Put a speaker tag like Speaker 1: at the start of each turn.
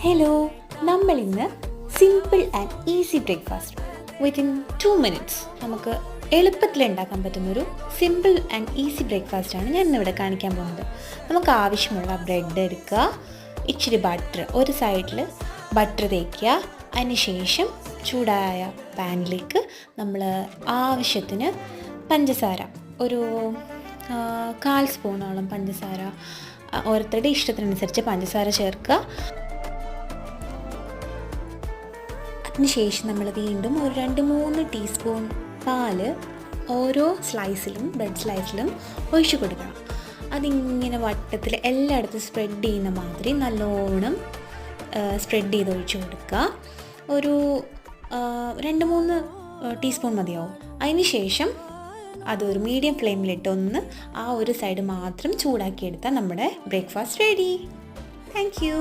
Speaker 1: Hello, നമ്മളിന്ന് simple and easy breakfast within 2 minutes നമുക്ക് എളുപ്പത്തിൽ ഉണ്ടാക്കാൻ പറ്റുന്നൊരു സിമ്പിൾ ആൻഡ് ഈസി ബ്രേക്ക്ഫാസ്റ്റാണ് ഞാൻ ഇന്നിവിടെ കാണിക്കാൻ പോകുന്നത്. നമുക്ക് ആവശ്യമുള്ള ബ്രെഡ് എടുക്കുക, ഇച്ചിരി ബട്ടർ, ഒരു സൈഡിൽ ബട്ടർ തേക്കുക. അതിനുശേഷം ചൂടായ പാനിലേക്ക് നമ്മൾ ആവശ്യത്തിന് പഞ്ചസാര, ഒരു 1/4 സ്പൂണോളം പഞ്ചസാര, ഓരോരുത്തരുടെ ഇഷ്ടത്തിനനുസരിച്ച് പഞ്ചസാര ചേർക്കുക. അതിനുശേഷം നമ്മൾ വീണ്ടും ഒരു 2-3 ടീസ്പൂൺ പാല് ഓരോ സ്ലൈസിലും, ബ്രെഡ് സ്ലൈസിലും ഒഴിച്ചു കൊടുക്കണം. അതിങ്ങനെ വട്ടത്തിൽ എല്ലായിടത്തും സ്പ്രെഡ് ചെയ്യുന്ന മാതിരി നല്ലോണം സ്പ്രെഡ് ചെയ്ത് ഒഴിച്ചു കൊടുക്കുക. ഒരു 2-3 ടീസ്പൂൺ മതിയാവും. അതിന് ശേഷം അതൊരു മീഡിയം ഫ്ലെയിമിലിട്ട് ആ ഒരു സൈഡ് മാത്രം ചൂടാക്കിയെടുത്താൽ നമ്മുടെ ബ്രേക്ക്ഫാസ്റ്റ് റെഡി. Thank you.